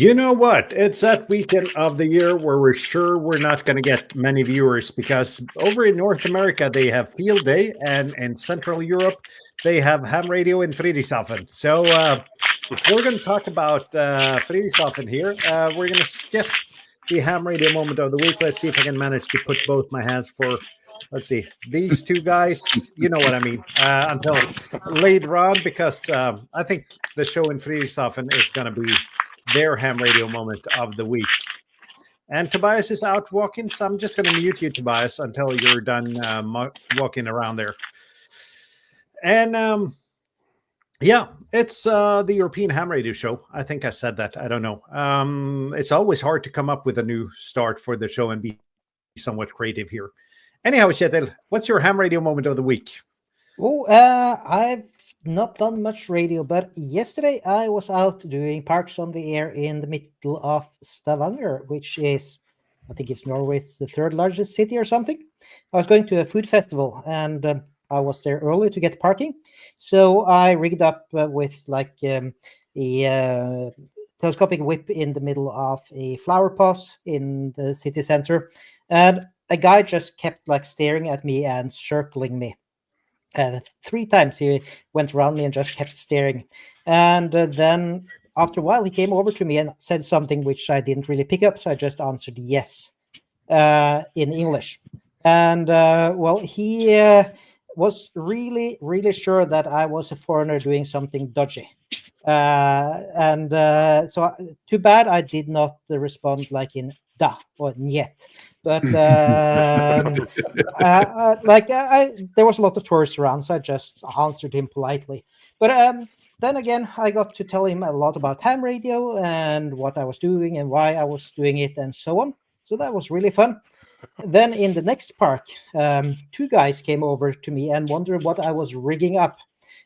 You know what? It's that weekend of the year where we're sure we're not going to get many viewers because over in North America they have Field Day, and in Central Europe they have Ham Radio in Friedrichshafen. So we're going to talk about Friedrichshafen here. We're going to skip the Ham Radio moment of the week. Let's see if I can manage to put both my hands for. Let's see, these two guys, you know what I mean, until later on, because I think the show in Friedrichshafen is going to be their ham radio moment of the week. And Tobias is out walking, so I'm just going to mute you, Tobias, until you're done walking around there. And yeah, it's the European Ham Radio Show. I think I said that. I don't know. It's always hard to come up with a new start for the show and be somewhat creative here. Anyhow, Kjetil, what's your ham radio moment of the week? Oh, I've not done much radio, but yesterday I was out doing Parks on the Air in the middle of Stavanger, which is, I think it's Norway's the third largest city or something. I was going to a food festival, and I was there early to get parking. So I rigged up with like a telescopic whip in the middle of a flower pot in the city center. And a guy just kept like staring at me and circling me. 3 times he went around me and just kept staring. And then after a while, he came over to me and said something which I didn't really pick up. So I just answered yes in English. And well, he was really, really sure that I was a foreigner doing something dodgy. So too bad I did not respond like in da or niet. But there was a lot of tourists around, so I just answered him politely. But then again, I got to tell him a lot about ham radio and what I was doing and why I was doing it and so on. So that was really fun. Then in the next park, 2 guys came over to me and wondered what I was rigging up.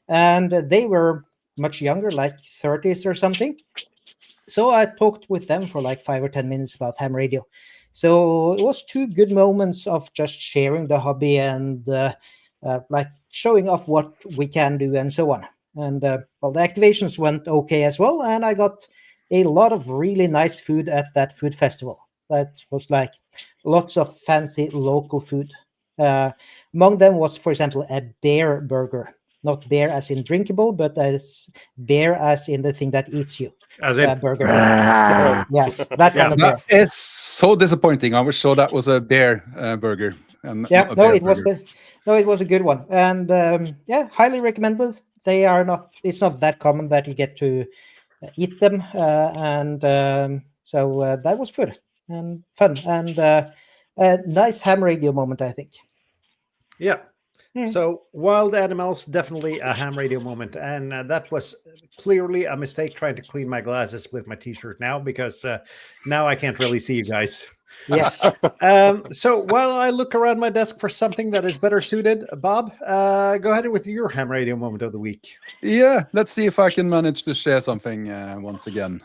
And they were much younger, like 30s or something. So I talked with them for like 5 or 10 minutes about ham radio. So it was 2 good moments of just sharing the hobby and like showing off what we can do and so on. And well, the activations went okay as well. And I got a lot of really nice food at that food festival. That was like lots of fancy local food. Among them was, for example, a bear burger. Not bear as in drinkable, but as bear as in the thing that eats you. As in burger. Yes, that kind of bear. It's so disappointing. I was sure that was a bear burger. Yeah, no, it was a good one, and yeah, highly recommended. They are not. It's not that common that you get to eat them, and so that was good and fun and a nice ham radio moment, I think. Yeah. So wild animals, definitely a ham radio moment. And that was clearly a mistake trying to clean my glasses with my t-shirt now, because now I can't really see you guys. Yes. So while I look around my desk for something that is better suited, Bob, go ahead with your ham radio moment of the week. Yeah, let's see if I can manage to share something once again.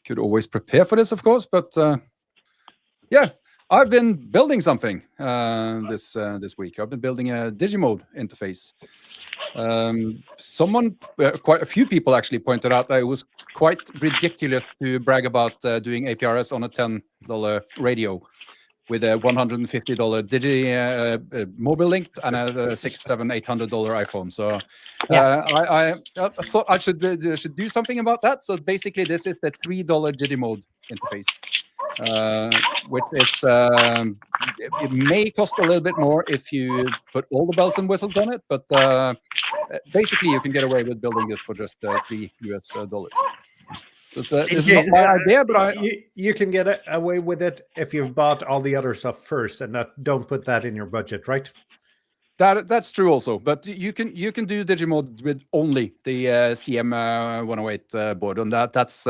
Could always prepare for this, of course, but yeah. I've been building something this week. I've been building a Digimode interface. Quite a few people actually pointed out that it was quite ridiculous to brag about doing APRS on a $10 radio with a $150 Digi mobile linked and a $600, $700, $800 iPhone. So I thought I should do something about that. So basically, this is the $3 Digimode interface. Which it may cost a little bit more if you put all the bells and whistles on it, but basically you can get away with building it for just $3 US. This is not my idea, but you can get away with it if you've bought all the other stuff first and don't put that in your budget, right? That's true also, but you can do Digimode with only the CM 108 board, and that's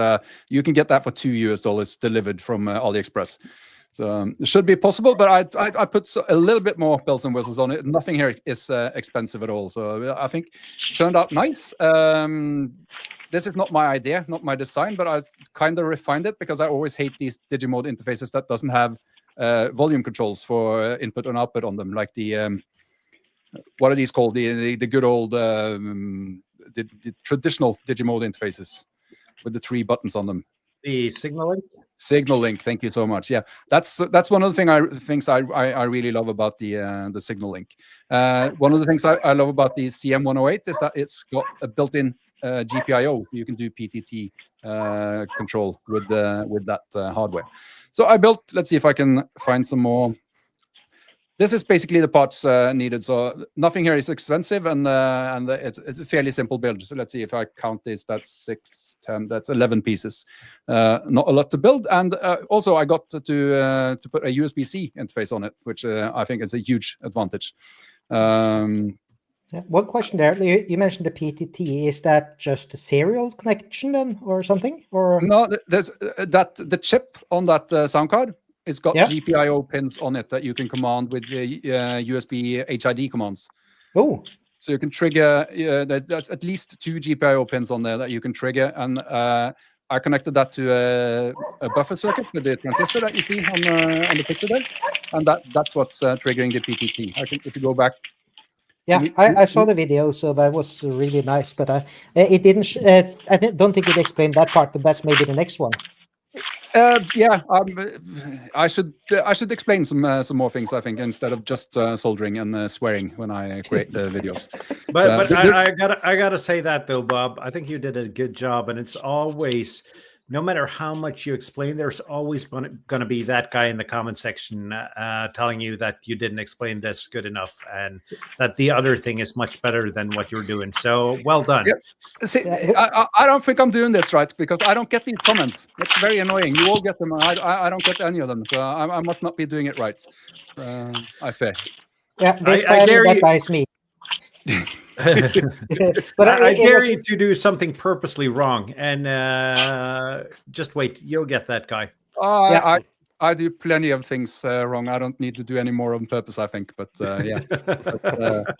you can get that for $2 US delivered from AliExpress. So it should be possible, but I put a little bit more bells and whistles on it. Nothing here is expensive at all, so I think it turned out nice. This is not my idea, not my design, but I kind of refined it because I always hate these Digimode interfaces that doesn't have volume controls for input and output on them, like the what are these called? The good old the traditional Digimode interfaces. with the 3 buttons on them. The signaling. Signal link. Thank you so much. Yeah, that's one of the things I really love about the signal link. One of the things I love about the CM108 is that it's got a built-in GPIO. You can do PTT control with that hardware. So I built. Let's see if I can find some more. This is basically the parts needed. So nothing here is expensive, and it's a fairly simple build. So let's see if I count this. That's 6, 10. That's 11 pieces. Not a lot to build. And also I got to put a USB-C interface on it, which I think is a huge advantage. One question there. You mentioned the PTT. Is that just a serial connection then, or something? Or no, there's the chip on that sound card. It's got GPIO pins on it that you can command with USB HID commands. Oh. So you can trigger, that's at least 2 GPIO pins on there that you can trigger. And I connected that to a buffer circuit with the transistor that you see on the picture there. And that's what's triggering the PTT. If you go back. Yeah, I saw the video, so that was really nice. But it didn't, I don't think it explained that part, but that's maybe the next one. Yeah, I should explain some more things, I think, instead of just soldering and swearing when I create the videos. But I gotta say that though, Bob, I think you did a good job, and it's always, no matter how much you explain, there's always going to be that guy in the comment section telling you that you didn't explain this good enough, and that the other thing is much better than what you're doing. So well done. Yeah. See, I don't think I'm doing this right, because I don't get these comments. It's very annoying. You all get them. I don't get any of them. So I must not be doing it right. I fear. Yeah, this time that guy's me. But I dare you to do something purposely wrong, and just wait, you'll get that guy. I do plenty of things wrong. I don't need to do any more on purpose, I think. But yeah.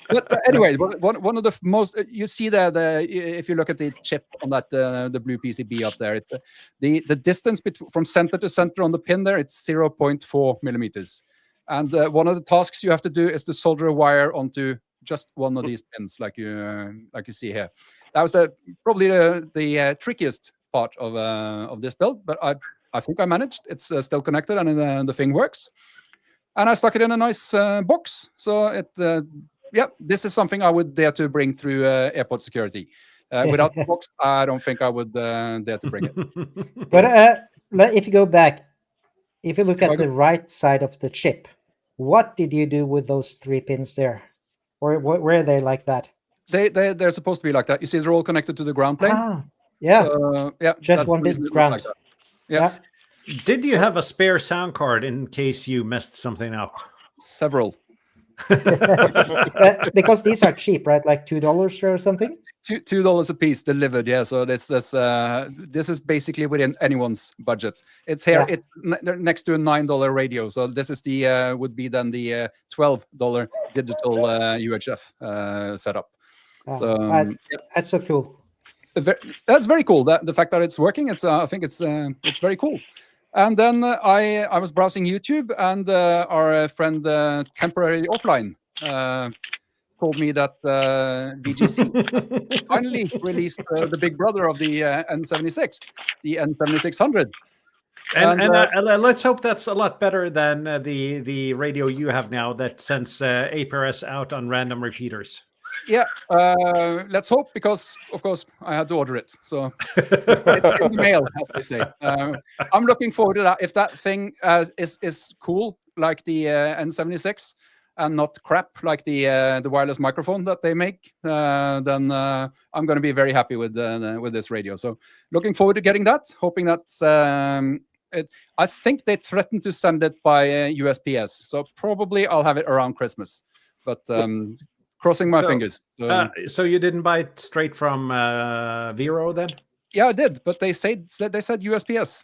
But anyway, one of the most you see there, if you look at the chip on that the blue PCB up there, the distance from center to center on the pin there, it's 0.4 millimeters. And one of the tasks you have to do is to solder a wire onto just one of these pins, like you see here. That was probably the trickiest part of this build, but I think I managed. It's still connected, and the thing works. And I stuck it in a nice box. So this is something I would dare to bring through airport security. Without the box, I don't think I would dare to bring it. But if you go back, if you look at the right side of the chip, what did you do with those 3 pins there? Or were they like that? They're supposed to be like that. You see, they're all connected to the ground plane. Ah, yeah. Yeah. Just one big ground. Like yeah. Did you have a spare sound card in case you messed something up? Several. Because these are cheap, right? Like $2 or something. $2 a piece delivered. Yeah. So this is basically within anyone's budget. It's here. Yeah. It's next to a $9 radio. So this is would be then the $12 digital UHF setup. So that's so cool. That's very cool. The fact that it's working. I think it's very cool. And then I was browsing YouTube, and our friend Temporary Offline told me that VGC has finally released the big brother of the N76, the N7600. And let's hope that's a lot better than the radio you have now that sends TEHRS out on random repeaters. Yeah, let's hope, because of course I had to order it. So it's in the mail, as they say. I'm looking forward to that. If that thing is cool like the N76 and not crap like the wireless microphone that they make, then I'm going to be very happy with this radio. So looking forward to getting that. Hoping that's I think they threatened to send it by USPS, so probably I'll have it around Christmas. But crossing my fingers. So you didn't buy it straight from Vero then? Yeah, I did, but they said USPS.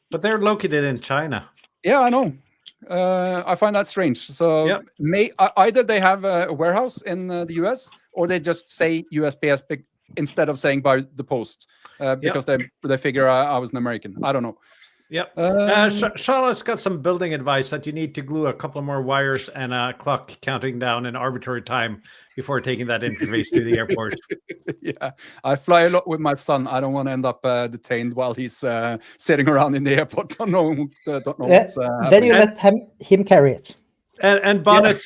But they're located in China. Yeah, I know. I find that strange. So either they have a warehouse in the US, or they just say USPS instead of saying by the post, because they figure I was an American. I don't know. Yep. Charlotte's got some building advice that you need to glue a couple more wires and a clock counting down an arbitrary time before taking that interface to the airport. Yeah, I fly a lot with my son. I don't want to end up detained while he's sitting around in the airport. Don't know what's Then happening. you let him carry it. And Bonnet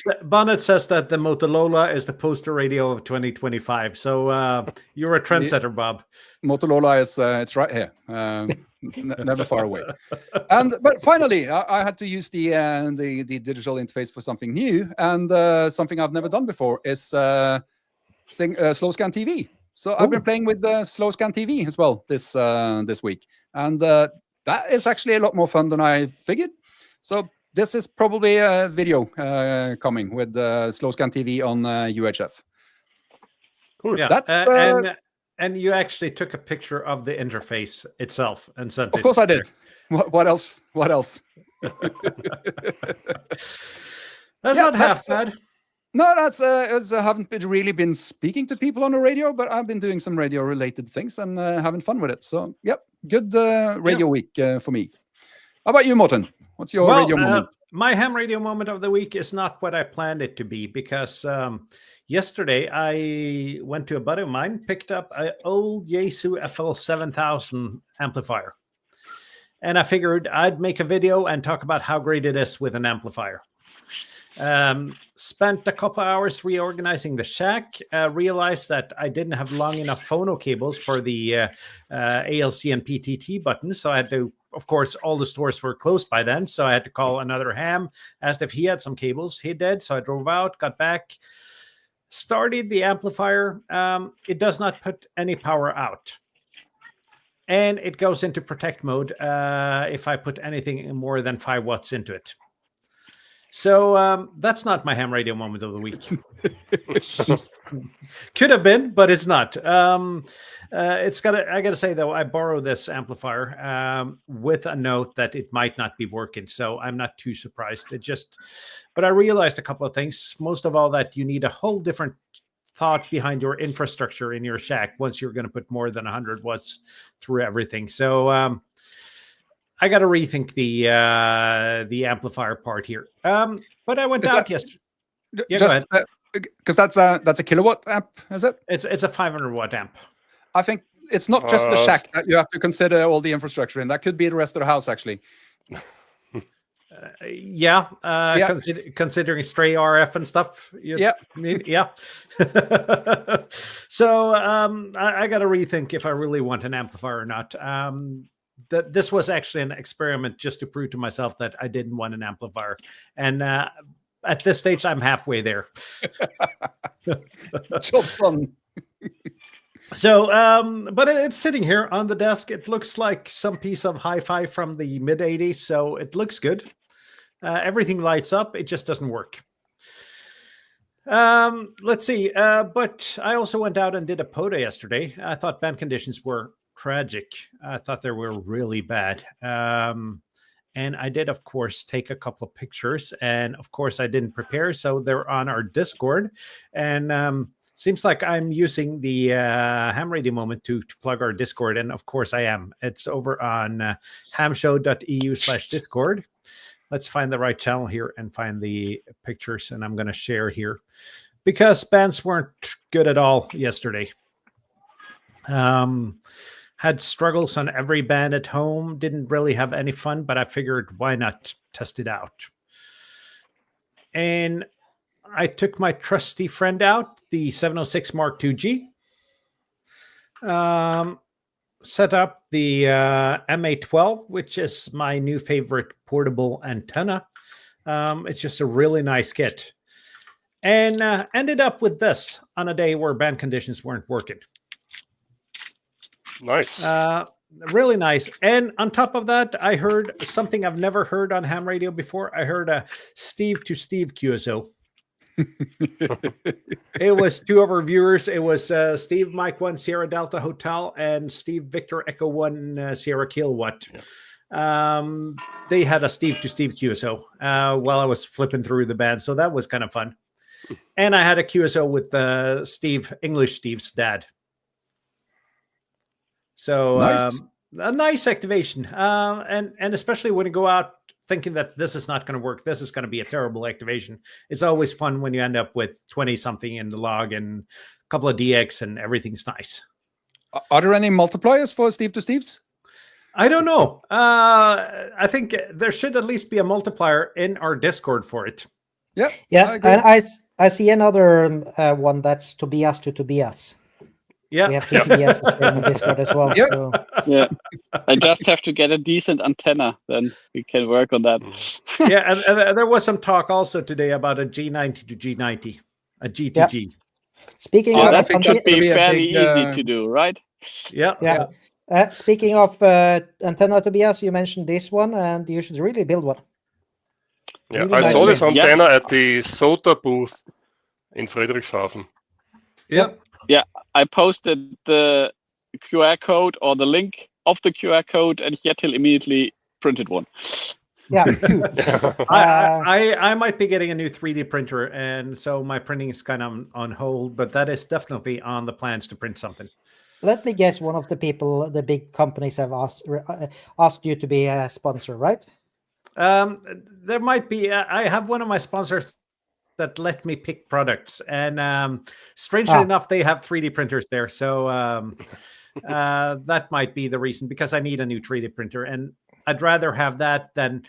says that the Motorola is the poster radio of 2025. So you're a trendsetter, Bob. Motorola is it's right here, never far away. But finally, I had to use the digital interface for something new, and something I've never done before is slow scan TV. So I've been playing with slow scan TV as well this week, and that is actually a lot more fun than I figured. So this is probably a video coming with slow scan TV on UHF. Cool. Yeah. And you actually took a picture of the interface itself and sent it. Of course I did. What else? That's not half bad. No, I haven't really been speaking to people on the radio, but I've been doing some radio-related things and having fun with it. So, yep, good radio week for me. How about you, Morten? What's your radio moment? My ham radio moment of the week is not what I planned it to be, because yesterday I went to a buddy of mine, picked up an old Yaesu FL7000 amplifier. And I figured I'd make a video and talk about how great it is with an amplifier. Spent a couple of hours reorganizing the shack, realized that I didn't have long enough phono cables for the ALC and PTT buttons. So I had to, of course, all the stores were closed by then. So I had to call another ham, asked if he had some cables. He did. So I drove out, got back, started the amplifier. It does not put any power out. And it goes into protect mode if I put anything more than 5 watts into it. So that's not my ham radio moment of the week. Could have been, but it's not. I gotta say though, I borrowed this amplifier with a note that it might not be working. So I'm not too surprised. But I realized a couple of things. Most of all, that you need a whole different thought behind your infrastructure in your shack once you're going to put more than 100 watts through everything. So I got to rethink the amplifier part here. But I went out yesterday. Yeah, go ahead. Because that's a kilowatt amp, is it? It's a 500 watt amp. I think it's not just the shack that you have to consider all the infrastructure in. That could be the rest of the house, actually. Considering stray RF and stuff. Yeah. So I got to rethink if I really want an amplifier or not. This was actually an experiment just to prove to myself that I didn't want an amplifier. And at this stage, I'm halfway there. So fun. So, but it's sitting here on the desk. It looks like some piece of hi-fi from the mid-'80s, so it looks good. Everything lights up. It just doesn't work. Let's see. But I also went out and did a POTA yesterday. I thought band conditions were tragic. I thought they were really bad. And I did, of course, take a couple of pictures. And, of course, I didn't prepare, so they're on our Discord. And seems like I'm using the ham radio moment to plug our Discord. And, of course, I am. It's over on hamshow.eu/Discord. Let's find the right channel here and find the pictures. And I'm going to share here because bands weren't good at all yesterday. Had struggles on every band at home. Didn't really have any fun, but I figured why not test it out. And I took my trusty friend out, the 706 Mark II-G. Set up the MA12, which is my new favorite portable antenna. It's just a really nice kit. And ended up with this on a day where band conditions weren't working. Nice. Really nice. And on top of that, I heard something I've never heard on ham radio before. I heard a Steve to Steve QSO. It was 2 of our viewers. It was Steve Mike 1 Sierra Delta Hotel and Steve Victor Echo 1 Sierra Kilowatt. Yeah. They had a Steve to Steve QSO while I was flipping through the band. So that was kind of fun. And I had a QSO with English Steve's dad. So, nice. a nice activation, and especially when you go out thinking that this is not going to work, this is going to be a terrible activation. It's always fun when you end up with 20 something in the log and a couple of DX and everything's nice. Are there any multipliers for Steve to Steve's? I don't know. I think there should at least be a multiplier in our Discord for it. Yeah, Yeah, and I see another one that's Tobias to Tobias. Yeah, we have two Tobias in Discord as well. Yeah. So. Yeah, I just have to get a decent antenna, then we can work on that. Yeah, and there was some talk also today about a G90 to G90, a G to G. Speaking Oh, of that think should be a fairly big, easy to do, right? Yeah. Speaking of antenna, Tobias, you mentioned this one, and you should really build one. Yeah, Really I nice saw this wings. antenna at the SOTA booth in Friedrichshafen. Yep. I posted the QR code or the link of the QR code, and Kjetil immediately printed one. Yeah, two. I might be getting a new 3D printer, and so my printing is kind of on hold, but that is definitely on the plans to print something. Let me guess, one of the people, the big companies have asked you to be a sponsor, right? There might be. I have one of my sponsors that let me pick products, and strangely enough, they have 3D printers there. So that might be the reason, because I need a new 3D printer, and I'd rather have that than,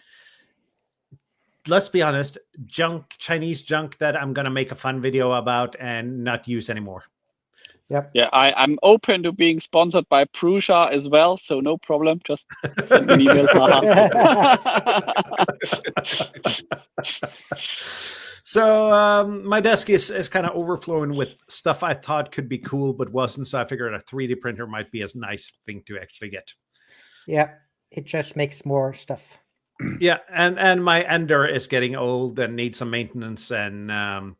let's be honest, Chinese junk that I'm going to make a fun video about and not use anymore. Yep. Yeah, I'm open to being sponsored by Prusa as well, so no problem. Just send me an email. So my desk is kind of overflowing with stuff I thought could be cool but wasn't. So I figured a 3D printer might be a nice thing to actually get. Yeah, it just makes more stuff. Yeah, and my Ender is getting old and needs some maintenance. And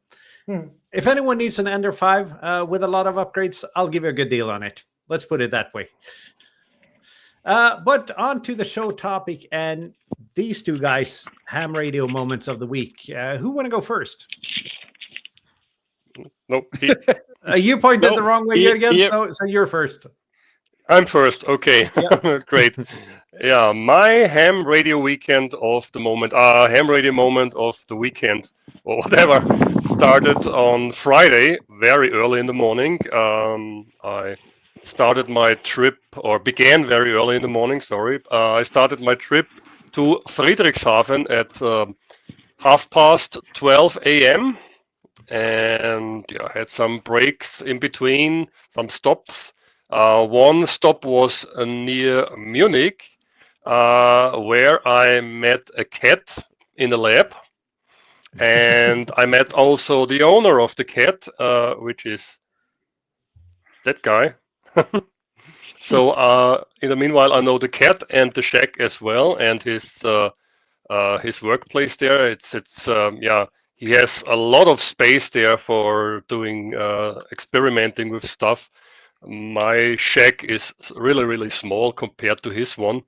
if anyone needs an Ender 5 with a lot of upgrades, I'll give you a good deal on it. Let's put it that way. But on to the show topic and these two guys, ham radio moments of the week. Who want to go first? Nope. You pointed Nope. the wrong way again, so you're first. I'm first. Okay, great. Yeah, my ham radio weekend of the moment, ham radio moment of the weekend, or whatever, started on Friday, very early in the morning. I started my trip, or began very early in the morning, sorry. I started my trip to Friedrichshafen at 12:30 a.m. and had some breaks in between, some stops. One stop was near Munich, where I met a cat in the lab, and I met also the owner of the cat, which is that guy. So in the meanwhile, I know the cat and the shack as well, and his workplace there. It's he has a lot of space there for doing experimenting with stuff. My shack is really, really small compared to his one.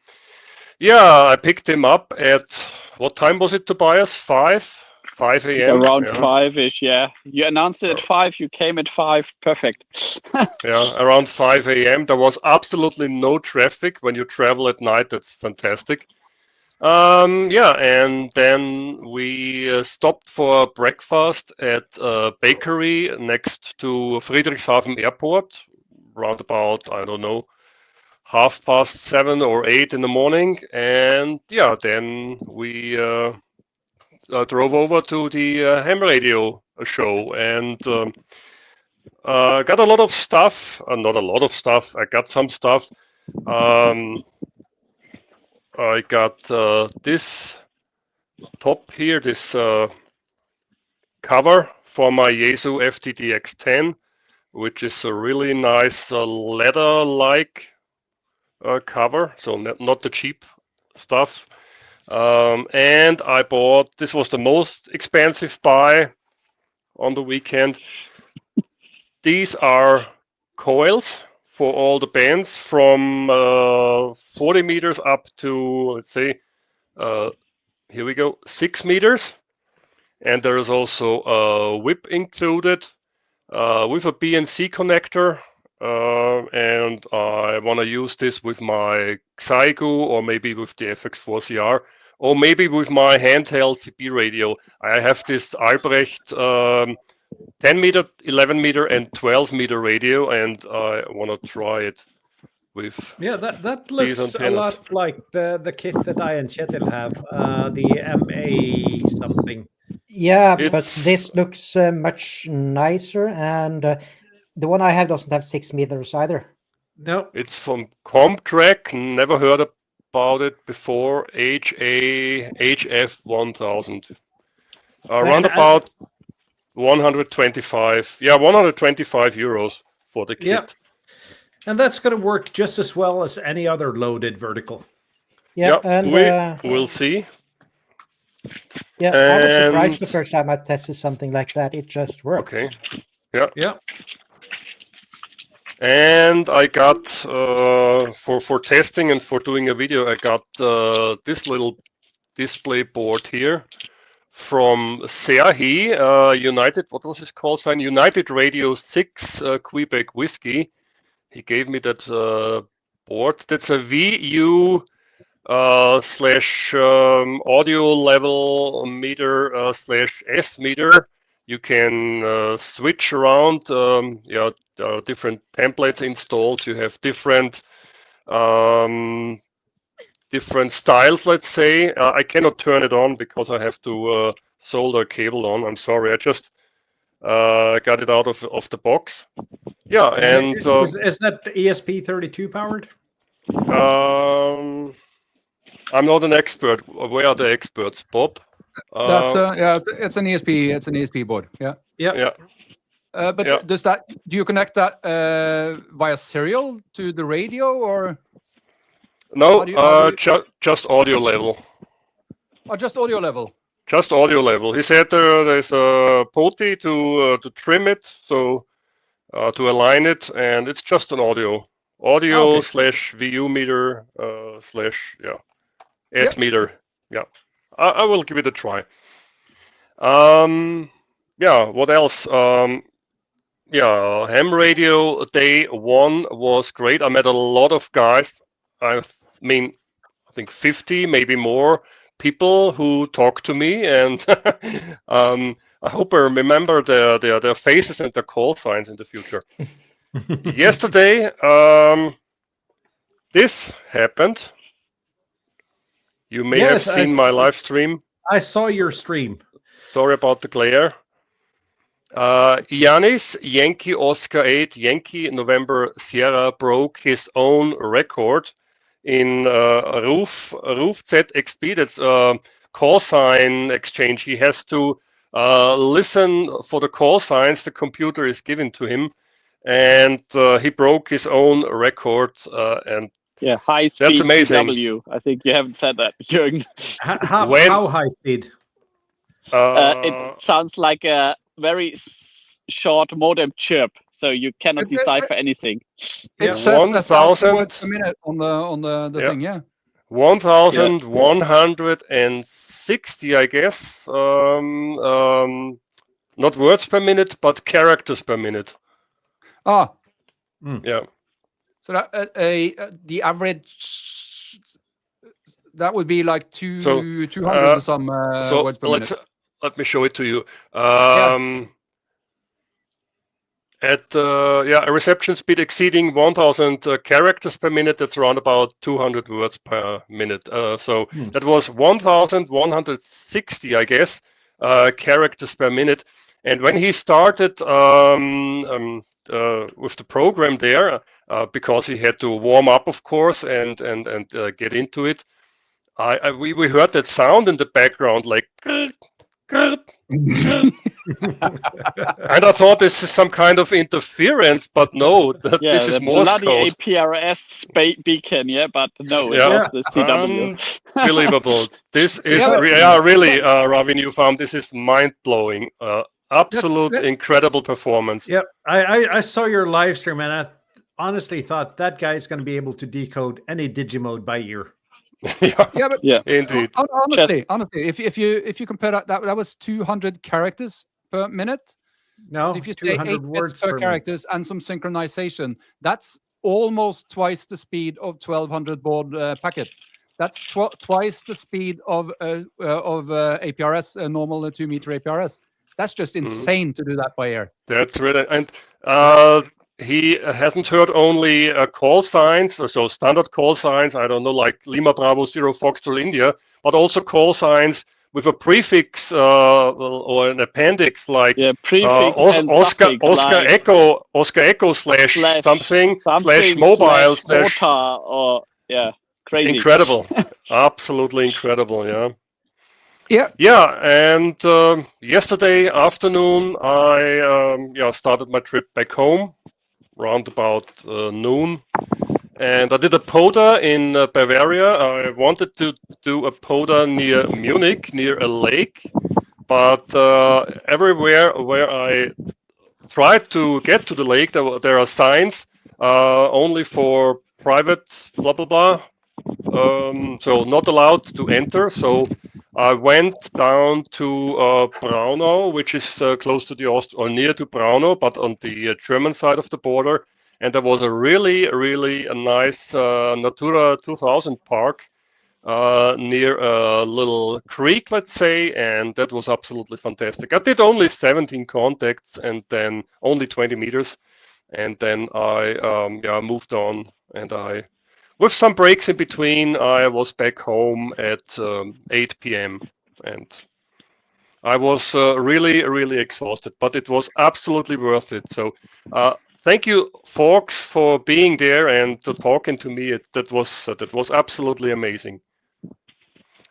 Yeah, I picked him up at, what time was it, Tobias? 5 a.m. Around 5-ish, yeah. You announced it at 5, you came at 5, perfect. Yeah, around 5 a.m. There was absolutely no traffic. When you travel at night, that's fantastic. And then we stopped for breakfast at a bakery next to Friedrichshafen Airport, around about, I don't know, 7:30 or 8 in the morning. And yeah, then we drove over to the ham radio show and got a lot of stuff. Not a lot of stuff. I got some stuff. I got this top here, this cover for my Yaesu FTDX10, which is a really nice leather-like cover, so not the cheap stuff. And I bought, this was the most expensive buy on the weekend. These are coils for all the bands from 40 meters up to, let's say, here we go, 6 meters. And there is also a whip included with a BNC connector. and I want to use this with my Xiegu or maybe with the FX4CR or maybe with my handheld CB radio. I have this Albrecht 10 meter, 11 meter, and 12 meter radio, and I want to try it with that these looks a antennas. lot like the kit that I and Kjetil have, the MA something. Yeah, but It's- this looks much nicer, and the one I have doesn't have 6 meters either. No, It's from Comtrack, never heard about it before, HF1000. Around about 125, 125 euros for the kit. Yeah. And that's going to work just as well as any other loaded vertical. Yeah, and we'll see. yeah, I was surprised the and- first time I tested something like that. It just worked. Okay. Yeah. Yeah. And I got for testing and for doing a video, I got this little display board here from Serhi United. What was his call sign? United Radio 6 Quebec Whiskey. He gave me that board. That's a VU slash audio level meter slash S meter. You can switch around. There are different templates installed. You have different different styles. Let's say I cannot turn it on because I have to solder a cable on. I'm sorry. I just got it out of the box. Yeah, and Is that ESP32 powered? I'm not an expert. Where are the experts, Bob? That's it's an ESP. It's an ESP board. Yeah. Yeah. But Yeah. do you connect that via serial to the radio or? No, How do you- just audio level. Or just audio level? Just audio level. He said there's a putty to trim it, so to align it, and it's just an audio Okay. slash VU meter slash S meter. Yeah, I will give it a try. What else? Ham Radio Day 1 was great. I met a lot of guys. I think 50, maybe more people who talk to me, and I hope I remember their faces and their call signs in the future. Yesterday, this happened. You may Yes, have I seen my saw- live stream. I saw your stream. Sorry about the glare. Yanis, Yankee Oscar 8, Yankee November Sierra broke his own record in Roof ZXP. That's call sign exchange. He has to listen for the call signs the computer is giving to him, and he broke his own record. And Yeah, high speed That's amazing. CW. I think you haven't said that, Jürgen. When- How high speed? It sounds like a very short modem chirp, so you cannot It- decipher anything. It Yeah. says 1,000 words per minute on the Yeah. thing. Yeah. 1,160, I guess. Not words per minute, but characters per minute. Ah, Yeah. so that the average that would be like 200 or some So words per minute. let me show it to you. At a reception speed exceeding 1,000 characters per minute, that's around about 200 words per minute. So that was 1,160, I guess, characters per minute. And when he started with the program there, because he had to warm up, of course, and get into it, we heard that sound in the background, like. And I thought this is some kind of interference, but no, this is the Morse bloody code. APRS beacon, but no, it Yeah. was the CW. Unbelievable. This is Yeah, but- really, Ravi Newfarm, this is mind-blowing. Absolute That's- incredible performance. Yeah, I saw your live stream, and I honestly thought that guy's going to be able to decode any Digimode by ear. Yeah, Yeah, but indeed. honestly, if you compare that was 200 characters per minute. No, So if you say 200 8 words bits per per minute. characters and some synchronization, that's almost twice the speed of 1200 baud packet. That's twice the speed of APRS, a normal 2-meter APRS. That's just insane to do that by air. That's really, and he hasn't heard only call signs, so standard call signs, I don't know, like Lima Bravo 0 Foxtrot India, but also call signs with a prefix or an appendix like prefix and Oscar suffix, Echo slash something slash mobile slash quota, or crazy. incredible. Absolutely incredible. Yeah. And yesterday afternoon I started my trip back home around about noon, and I did a PODA in Bavaria. I wanted to do a PODA near Munich, near a lake, but everywhere where I tried to get to the lake, there are signs only for private, blah blah blah. So not allowed to enter. So I went down to Braunau, which is close to the or near to Braunau, but on the German side of the border. And there was a really a nice Natura 2000 park near a little creek, let's say, and that was absolutely fantastic. I did only 17 contacts and then only 20 meters, and then I moved on, and with some breaks in between, I was back home at 8 p.m. and I was really exhausted, but it was absolutely worth it. So thank you, folks, for being there and talking to me. That was absolutely amazing.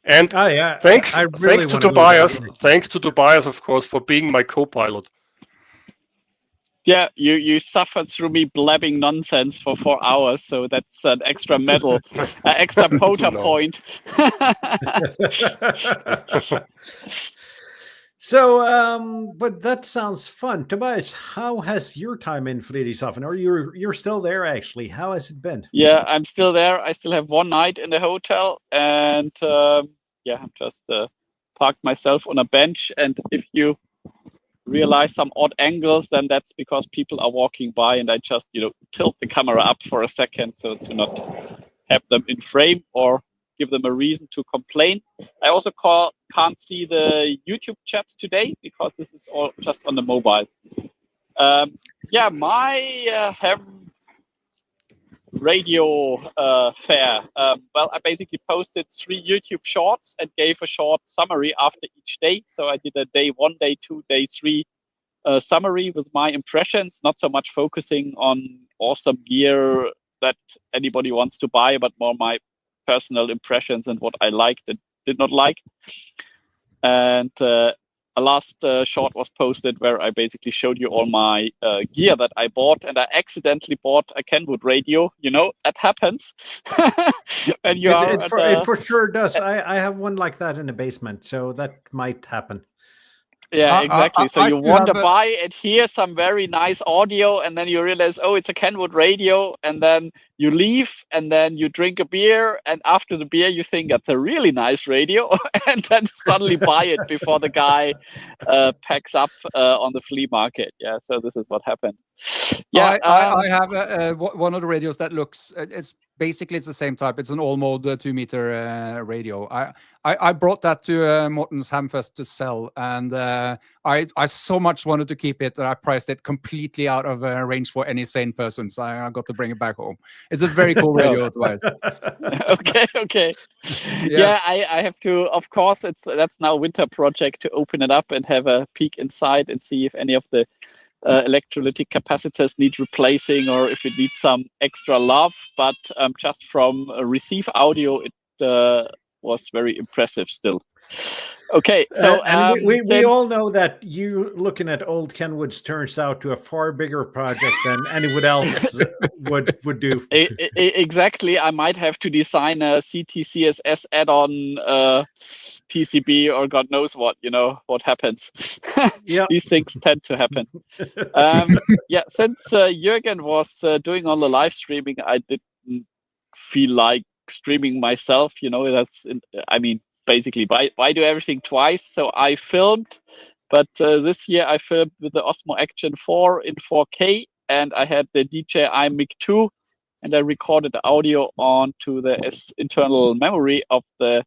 And thanks to Tobias. Thanks to Tobias, of course, for being my co-pilot. Yeah, you suffered through me blabbing nonsense for 4 hours, so that's an extra medal, extra POTA point. So, but that sounds fun. Tobias, how has your time in Friedrichshafen? Or you're still there actually? How has it been? Yeah, I'm still there. I still have one night in the hotel, and I'm just parked myself on a bench. And if you realize some odd angles, then that's because people are walking by, and I just tilt the camera up for a second so to not have them in frame or give them a reason to complain. I also can't see the YouTube chat today because this is all just on the mobile. My ham radio fair. Well, I basically posted 3 YouTube shorts and gave a short summary after each day. So I did a day 1, day 2, day 3 summary with my impressions, not so much focusing on awesome gear that anybody wants to buy, but more my personal impressions and what I liked and did not like. And a last short was posted where I basically showed you all my gear that I bought, and I accidentally bought a Kenwood radio. That happens. And it for sure does. I have one like that in the basement, so that might happen. Yeah, exactly. So you want to buy and hear some very nice audio, and then you realize, oh, it's a Kenwood radio, and then you leave, and then you drink a beer, and after the beer you think that's a really nice radio, and then suddenly buy it before the guy packs up on the flea market. Yeah, so this is what happened. Yeah, I have one of the radios that looks. It's the same type. It's an all-mode 2-meter radio. I brought that to Morten's Hamfest to sell, and I so much wanted to keep it that I priced it completely out of range for any sane person. So I got to bring it back home. It's a very cool radio, otherwise. Okay. Yeah, I have to. Of course, that's now a winter project to open it up and have a peek inside and see if any of the electrolytic capacitors need replacing or if it needs some extra love. But just from receive audio, it was very impressive still. Okay, so we all know that you looking at old Kenwoods turns out to a far bigger project than anyone else would do. Exactly. I might have to design a CTCSS add-on PCB or God knows what. What happens. Yeah, these things tend to happen. Since Jürgen was doing all the live streaming, I didn't feel like streaming myself. Basically, why do everything twice? So I filmed But this year I filmed with the Osmo Action 4 in 4K, and I had the DJI Mic 2, and I recorded the audio onto the internal memory of the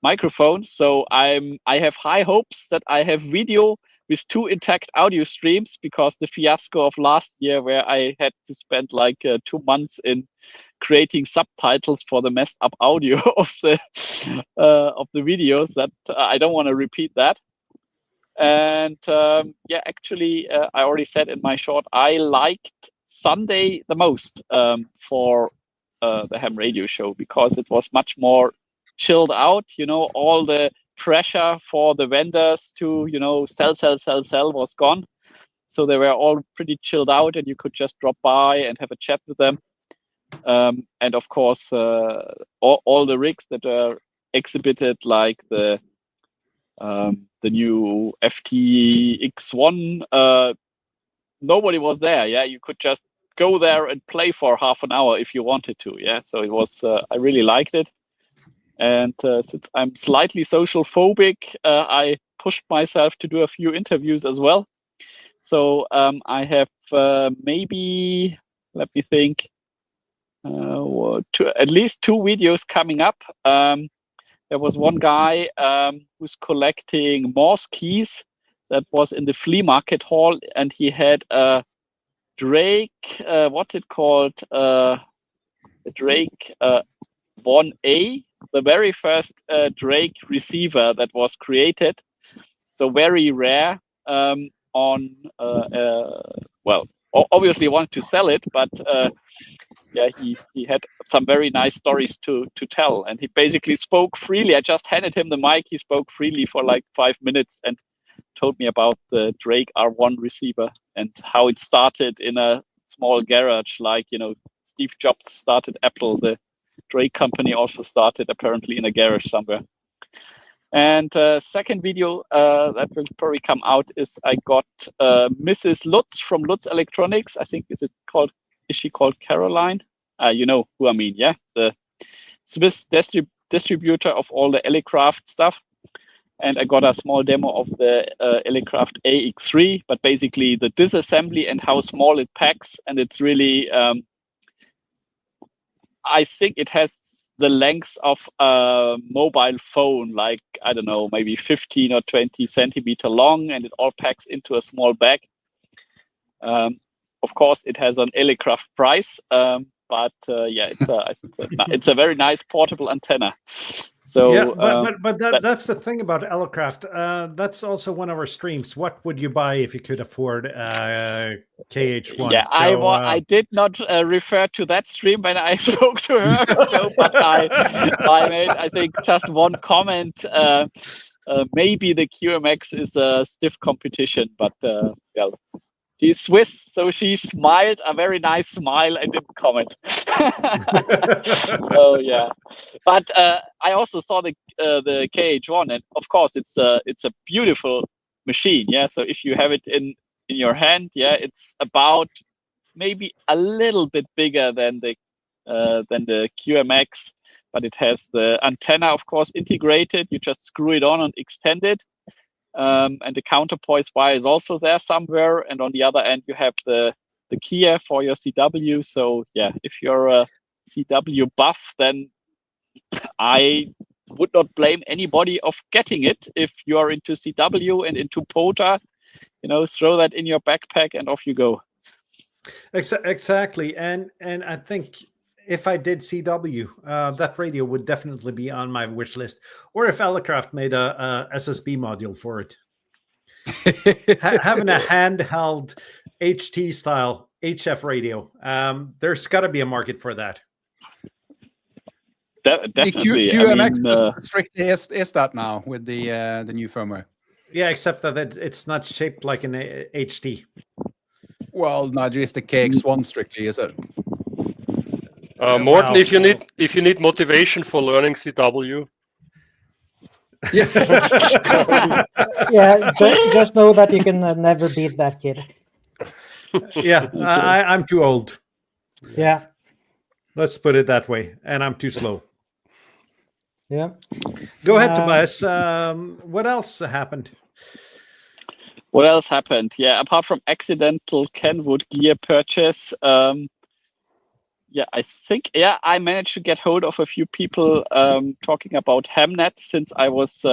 microphone. So I have high hopes that I have video with 2 intact audio streams, because the fiasco of last year, where I had to spend like 2 months in creating subtitles for the messed up audio of the videos, that I don't want to repeat that. And actually, I already said in my short, I liked Sunday the most for the Ham Radio show, because it was much more chilled out. All the pressure for the vendors to sell was gone, so they were all pretty chilled out, and you could just drop by and have a chat with them. And of course, all the rigs that are exhibited, like the new FTX1, nobody was there. You could just go there and play for half an hour if you wanted to. So it was, I really liked it. And since I'm slightly social phobic, I pushed myself to do a few interviews as well. So I have maybe, let me think, at least 2 videos coming up. There was one guy who's collecting Morse keys that was in the flea market hall, and he had a Drake, what's it called? A Drake 1A, the very first Drake receiver that was created. So very rare obviously wanted to sell it, but he had some very nice stories to tell, and he basically spoke freely. I just handed him the mic. He spoke freely for like 5 minutes and told me about the Drake R1 receiver and how it started in a small garage, like Steve Jobs started Apple. The Drake company also started apparently in a garage somewhere. And second video that will probably come out is I got Mrs. Lutz from Lutz Electronics. I think is she called Caroline? You know who I mean, yeah? The Swiss distributor of all the Elecraft stuff. And I got a small demo of the Elecraft AX3, but basically the disassembly and how small it packs. And it's really, I think it has the length of a mobile phone, like, I don't know, maybe 15 or 20 centimeter long, and it all packs into a small bag. Of course, it has an Elecraft price, but it's a very nice portable antenna. So that's the thing about Elecraft. That's also one of our streams. What would you buy if you could afford KH1? Yeah, so, I did not refer to that stream when I spoke to her. But I made, I think, just one comment. Maybe the QMX is a stiff competition, but she's Swiss, so she smiled a very nice smile and didn't comment. So yeah, but I also saw the KH1, and of course it's a beautiful machine. Yeah, so if you have it in your hand, it's about maybe a little bit bigger than the QMX, but it has the antenna, of course, integrated. You just screw it on and extend it. And the counterpoise wire is also there somewhere. And on the other end, you have the keyer for your CW. So yeah, if you're a CW buff, then I would not blame anybody of getting it. If you are into CW and into POTA, throw that in your backpack and off you go. Exactly. And I think if I did CW, that radio would definitely be on my wish list. Or if Elecraft made a SSB module for it. Having a handheld HT style HF radio, there's got to be a market for that. Definitely. QMX strictly is that now with the new firmware. Yeah, except that it's not shaped like an HT. Well, neither is the KX1 strictly, is it? Morten, if you need motivation for learning CW. Yeah, just know that you can never beat that kid. Yeah, I'm too old. Yeah. Let's put it that way. And I'm too slow. Yeah. Go ahead, Tobias. What else happened? What else happened? Yeah, apart from accidental Kenwood gear purchase, I think I managed to get hold of a few people talking about Hamnet, since I was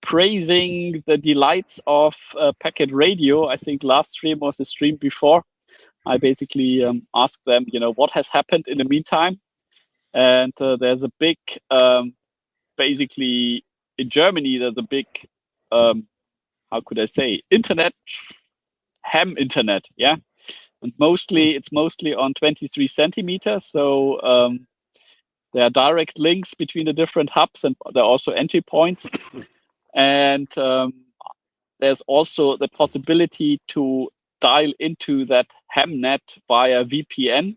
praising the delights of packet radio. I think last stream was the stream before. I basically asked them, what has happened in the meantime. And there's a big, basically in Germany, there's a big, how could I say, internet, ham internet, yeah. And it's mostly on 23 centimeters. So there are direct links between the different hubs, and there are also entry points. And there's also the possibility to dial into that Hamnet via VPN.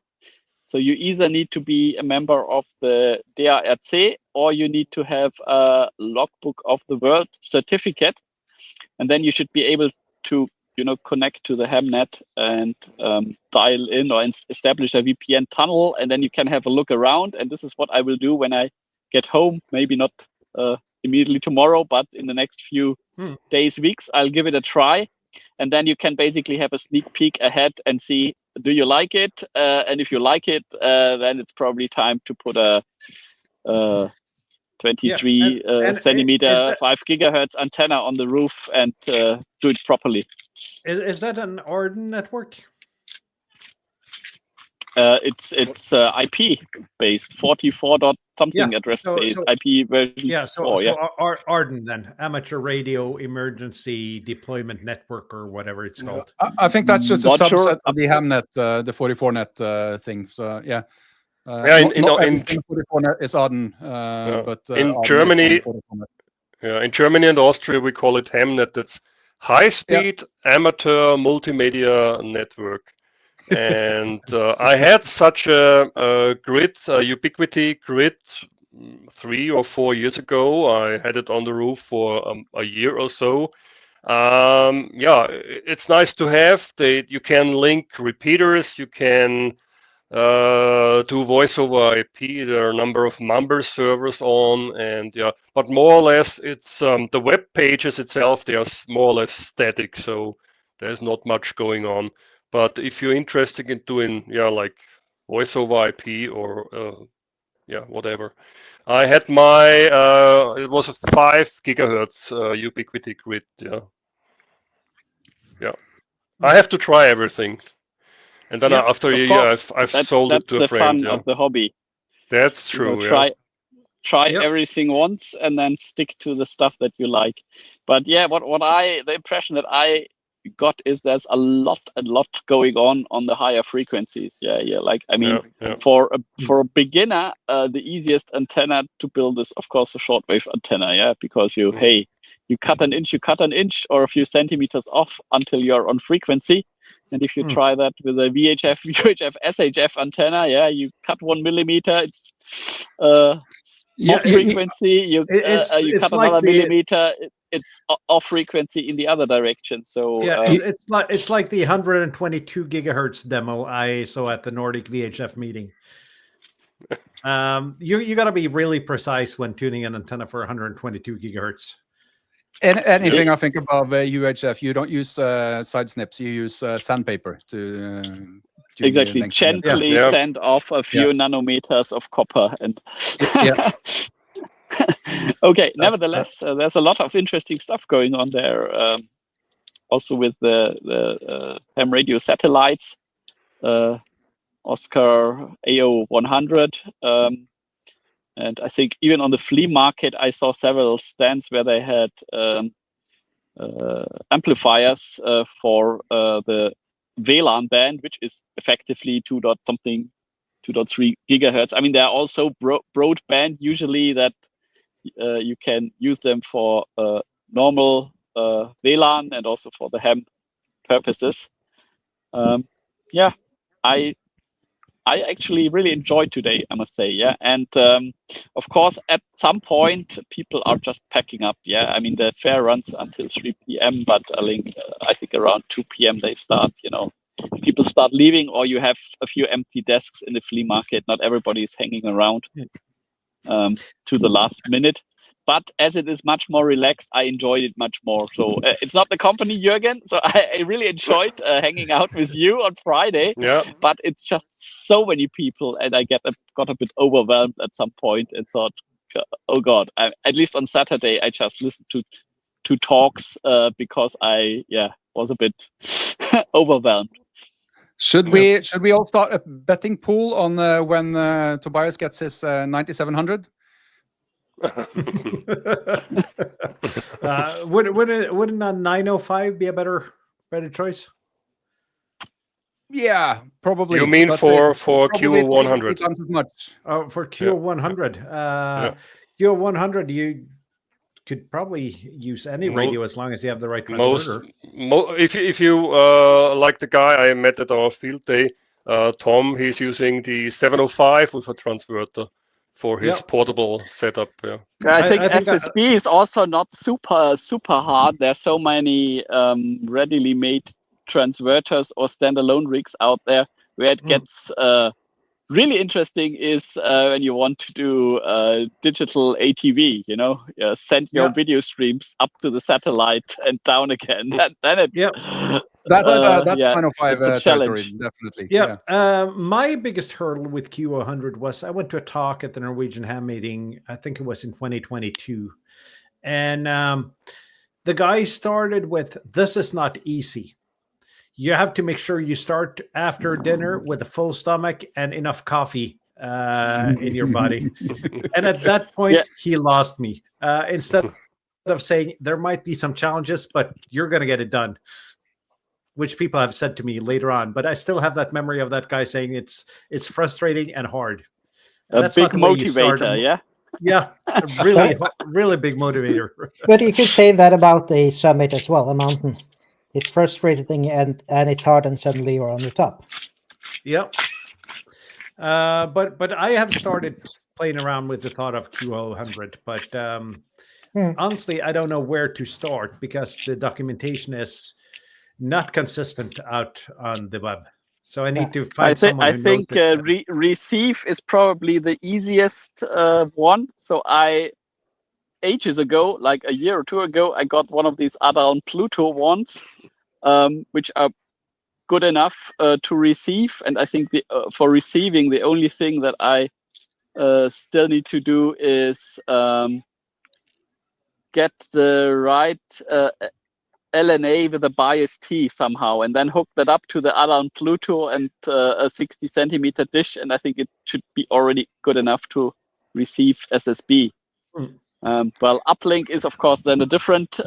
So you either need to be a member of the TEHRS, or you need to have a logbook of the world certificate. And then you should be able to connect to the Hamnet and dial in or establish a VPN tunnel, and then you can have a look around. And this is what I will do when I get home. Maybe not immediately tomorrow, but in the next few days, weeks, I'll give it a try. And then you can basically have a sneak peek ahead and see, do you like it? And if you like it, then it's probably time to put a 23 centimeter, 5 gigahertz antenna on the roof and do it properly. Is that an Arden network? It's IP based, 44 dot something address based, IP version 4. Arden then, Amateur Radio Emergency Deployment Network, or whatever it's called. I think that's just a subset of the Hamnet, the 44net thing. So yeah. In 44net is Arden, but in Arden Germany, in Germany and Austria we call it Hamnet. That's high-speed amateur multimedia network. And I had such a grid, Ubiquity grid, 3 or 4 years ago. I had it on the roof for a year or so. It's nice to have. You can link repeaters. You can do voice over IP. There are a number of member servers on, and but more or less it's the web pages itself. They are more or less static, so there's not much going on. But if you're interested in doing like voice over IP or whatever, I had my it was a 5 gigahertz Ubiquity grid. I have to try everything. And then after a year, I've sold it to a friend. That's the fun of the hobby. That's true. Try everything once, and then stick to the stuff that you like. But the impression that I got is there's a lot going on the higher frequencies. For a beginner, the easiest antenna to build is of course a shortwave antenna. Because you cut an inch or a few centimeters off until you're on frequency. And if you try that with a VHF, UHF, SHF antenna, you cut 1 millimeter, it's off frequency. You cut another millimeter, it's off frequency in the other direction. So it's like the 122 gigahertz demo I saw at the Nordic VHF meeting. You got to be really precise when tuning an antenna for 122 gigahertz. Anything I think above UHF, you don't use side snips. You use sandpaper to exactly gently send off a few nanometers of copper and. Okay. Nevertheless, there's a lot of interesting stuff going on there. Also with the ham radio satellites, Oscar AO 100. And I think even on the flea market, I saw several stands where they had amplifiers for the WLAN band, which is effectively 2.3 gigahertz. I mean, there are also broadband usually that you can use them for normal WLAN and also for the ham purposes. I actually really enjoyed today, I must say, And of course, at some point, people are just packing up, I mean, the fair runs until 3 p.m., but I think around 2 p.m. they start, people start leaving, or you have a few empty desks in the flea market. Not everybody is hanging around. to the last minute. But as it is much more relaxed, I enjoyed it much more. So it's not the company, Jürgen. So I really enjoyed hanging out with you on Friday. Yeah. But it's just so many people, and I got a bit overwhelmed at some point and thought, oh God! At least on Saturday, I just listened to talks because I was a bit overwhelmed. Should we all start a betting pool on when Tobias gets his 9700? Wouldn't a 905 be a better choice? Yeah, probably. You mean for QO100? Times as much. Oh, for QO100. QO100, you could probably use any radio as long as you have the right transverter. If you like the guy I met at our field day, Tom, he's using the 705 with a transverter for his portable setup. Yeah. I think SSB is also not super hard. There's so many readily made transverters or standalone rigs out there where it gets really interesting is when you want to do digital ATV, send your video streams up to the satellite and down again. That's 905 territory, definitely. My biggest hurdle with QO100 was I went to a talk at the Norwegian Ham meeting, I think it was in 2022. And the guy started with, this is not easy. You have to make sure you start after dinner with a full stomach and enough coffee in your body. And at that point, he lost me. Instead of saying there might be some challenges, but you're going to get it done, which people have said to me later on. But I still have that memory of that guy saying it's frustrating and hard. And that's big motivator, Yeah, really big motivator. But you could say that about the summit as well, a mountain. It's frustrating and it's hard, and suddenly you're on the top. Yep. But I have started playing around with the thought of QO100, but honestly, I don't know where to start because the documentation is not consistent out on the web. So I need to find someone who knows it. Receive is probably the easiest one. So ages ago, like a year or two ago, I got one of these add-on Pluto ones, which are good enough to receive. And I think for receiving, the only thing that I still need to do is get the right LNA with a bias T somehow, and then hook that up to the add-on Pluto and a 60 centimeter dish. And I think it should be already good enough to receive SSB. Well, uplink is, of course, then a different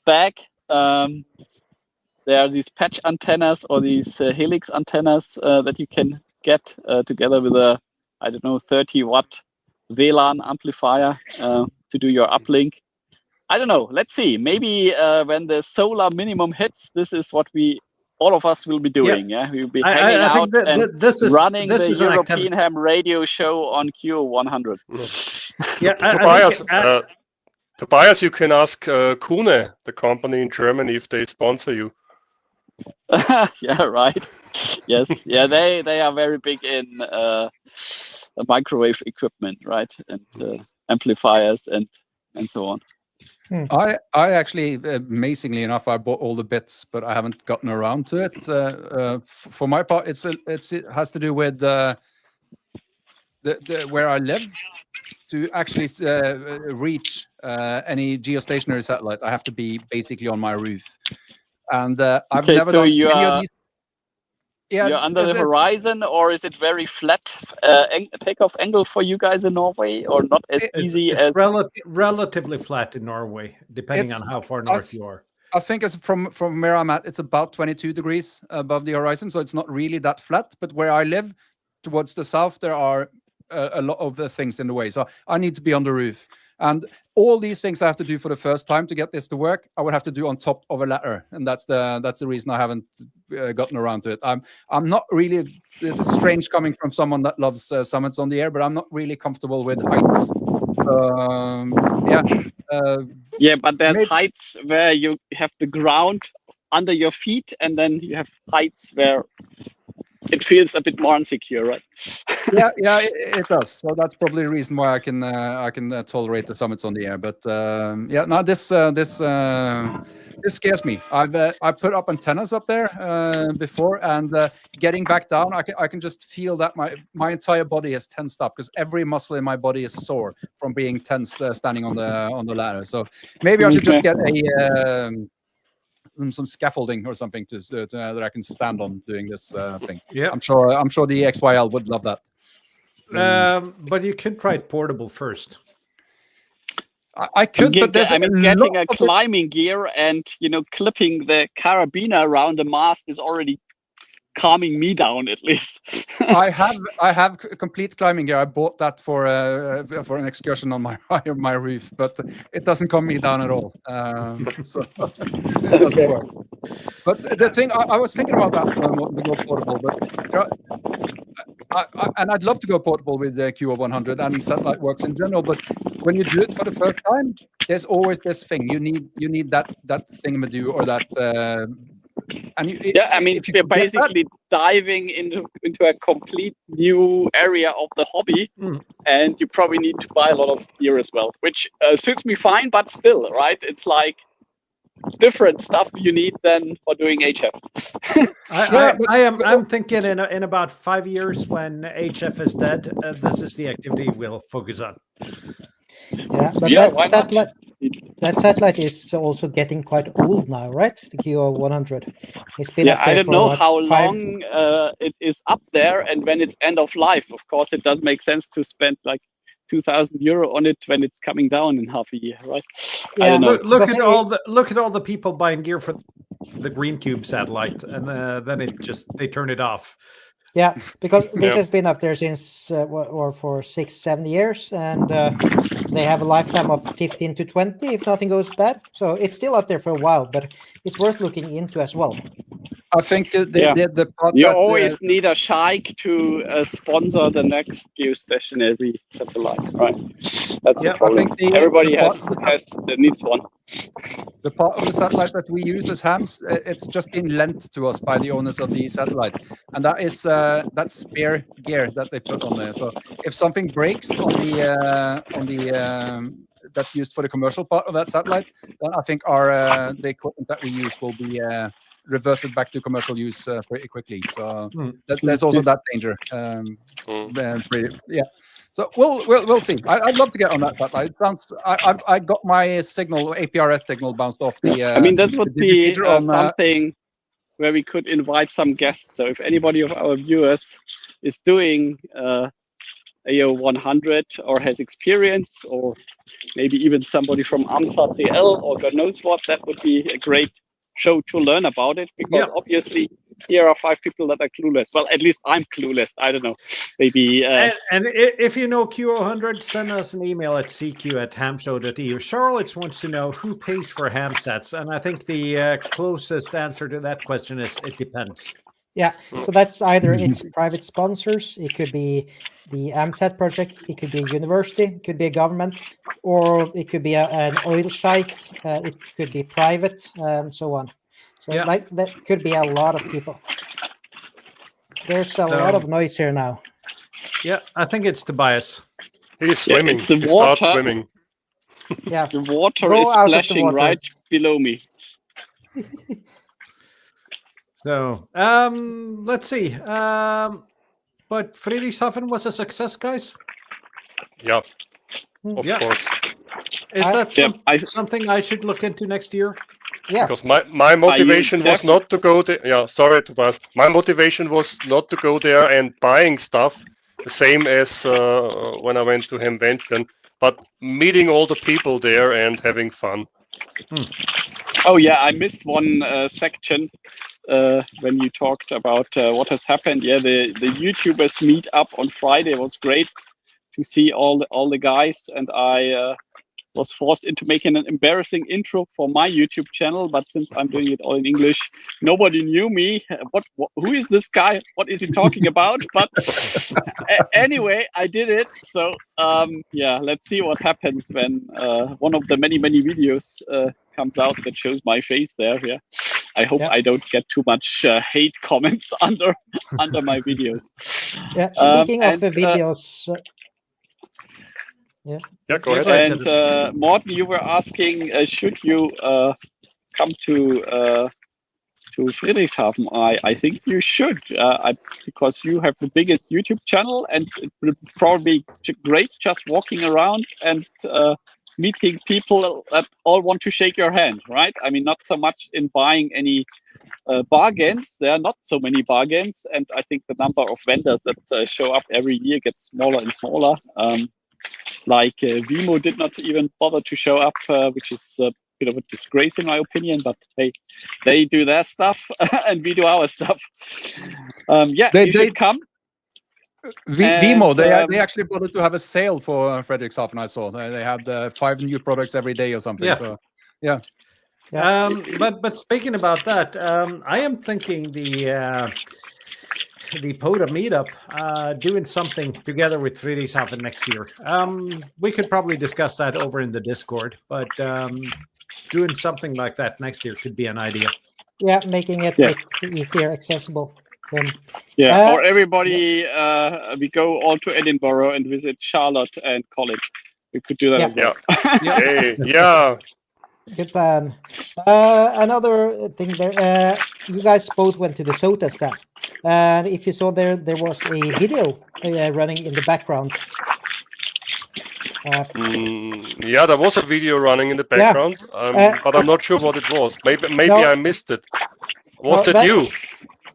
bag. There are these patch antennas or these helix antennas that you can get together with a, 30-watt WLAN amplifier to do your uplink. I don't know. Let's see. Maybe when the solar minimum hits, this is what all of us will be doing. We'll be hanging out and running the European Ham Radio show on QO100. Tobias, you can ask Kuhne, the company in Germany, if they sponsor you. Yeah, right. Yes, they are very big in microwave equipment, right, and amplifiers and so on. I actually, amazingly enough, I bought all the bits, but I haven't gotten around to it. For my part, it has to do with the where I live. To actually reach any geostationary satellite, I have to be basically on my roof. And I've never done any of these. Yeah, you're under the horizon, or is it very flat takeoff angle for you guys in Norway, or not as easy as? Relatively flat in Norway, depending on how far north you are. I think it's from where I'm at, it's about 22 degrees above the horizon, so it's not really that flat. But where I live, towards the south, there are a lot of things in the way, so I need to be on the roof. And all these things I have to do for the first time to get this to work, I would have to do on top of a ladder, and that's the reason I haven't gotten around to it. I'm not really. This is strange coming from someone that loves summits on the air, but I'm not really comfortable with heights. But there's heights where you have the ground under your feet, and then you have heights where it feels a bit more insecure, right? Yeah, it does. So that's probably the reason why I can tolerate the summits on the air. But this scares me. I put up antennas up there before, and getting back down, I can just feel that my entire body is tensed up because every muscle in my body is sore from being tense standing on the ladder. So maybe I should just get some scaffolding or something to that I can stand on doing this thing. Yeah, I'm sure the XYL would love that. but you could try it portable first. I could, but there's getting a climbing gear and clipping the carabiner around the mast is already calming me down at least. I have complete climbing gear. I bought that for an excursion on my roof, but it doesn't calm me down at all. So it doesn't work. But the thing I was thinking about that to go portable, but and I'd love to go portable with the QO100 and satellite works in general. But when you do it for the first time, there's always this thing you need that thingamadoo or that. And we're basically diving into a complete new area of the hobby, and you probably need to buy a lot of gear as well, which suits me fine, but still, right? It's like different stuff you need than for doing HF. I'm thinking in about 5 years when HF is dead, this is the activity we'll focus on. Yeah, but that satellite is also getting quite old now, right? The QO100. It's been up there I don't for know what, how long it is up there, and when it's end of life. Of course, it does make sense to spend like €2,000 on it when it's coming down in half a year, right? Yeah, I don't know. Look at all the people buying gear for the Green Cube satellite, and then they turn it off. Yeah, because this has been up there since or for 6-7 years, and they have a lifetime of 15 to 20 if nothing goes bad. So it's still up there for a while, but it's worth looking into as well. I think the part you that, always need a sheikh to sponsor the next geostationary satellite, right? That's the problem. Everybody needs one. The part of the satellite that we use as hams, it's just been lent to us by the owners of the satellite, and that is that spare gear that they put on there. So if something breaks on the that's used for the commercial part of that satellite, then I think the equipment that we use will be reverted back to commercial use pretty quickly. So there's also that danger. So we'll see. I'd love to get on that satellite. It sounds. I got my APRS signal bounced off the. That would be something where we could invite some guests. So if anybody of our viewers is doing AO100 or has experience, or maybe even somebody from AMSA TL or God knows what, that would be a great show to learn about it, because obviously here are 5 people that are clueless. Well, at least I'm clueless. I don't know. Maybe. And if you know QO100, send us an email at cq@hamshow.eu. Charlotte wants to know who pays for ham sets, and I think the closest answer to that question is it depends. Yeah, so that's either it's private sponsors, it could be the AMSAT project, it could be a university, it could be a government, or it could be an oil sheikh, it could be private, and so on. So that could be a lot of people. There's a lot of noise here now. Yeah, I think it's Tobias. He's swimming. It's the he water. starts swimming. Yeah, the water is splashing right below me. So let's see. But Friedrichshafen was a success, guys. Yeah, of course. Is that something I should look into next year? Yeah. Because my motivation was not to go there. Yeah, sorry, Tobias. My motivation was not to go there and buying stuff, the same as when I went to Hamvention, but meeting all the people there and having fun. Oh yeah, I missed one section when you talked about what has happened. Yeah, the YouTubers meet up on Friday. It was great to see all the guys, and I was forced into making an embarrassing intro for my YouTube channel. But since I'm doing it all in English, nobody knew me. Who is this guy? What is he talking about? But anyway, I did it. So yeah, let's see what happens when one of the many videos comes out that shows my face there. Yeah, I hope I don't get too much hate comments under my videos. Yeah. Speaking of the videos. Yeah, go ahead. And Morten, you were asking, should you come to Friedrichshafen? I think you should, because you have the biggest YouTube channel, and it would probably be great just walking around and meeting people that all want to shake your hand, right? I mean, not so much in buying any bargains. There are not so many bargains, and I think the number of vendors that show up every year gets smaller and smaller. Like Vimo did not even bother to show up, which is a bit of a disgrace in my opinion, but they do their stuff and we do our stuff. You should come. Vimo, they actually bothered to have a sale for Fredrichshafen. I saw they had 5 new products every day or something. Yeah. So yeah. But speaking about that, I am thinking the POTA meetup, doing something together with Friedrichshafen next year. We could probably discuss that over in the Discord, but doing something like that next year could be an idea. Yeah, making it a bit easier accessible. So, or everybody, we go all to Edinburgh and visit Charlotte and Colin. We could do that as well. Yeah. Good plan. Another thing there, you guys both went to the SOTA stand, and if you saw there was a video running in the background. There was a video running in the background, but I'm not sure what it was. Maybe I missed it. Was that you?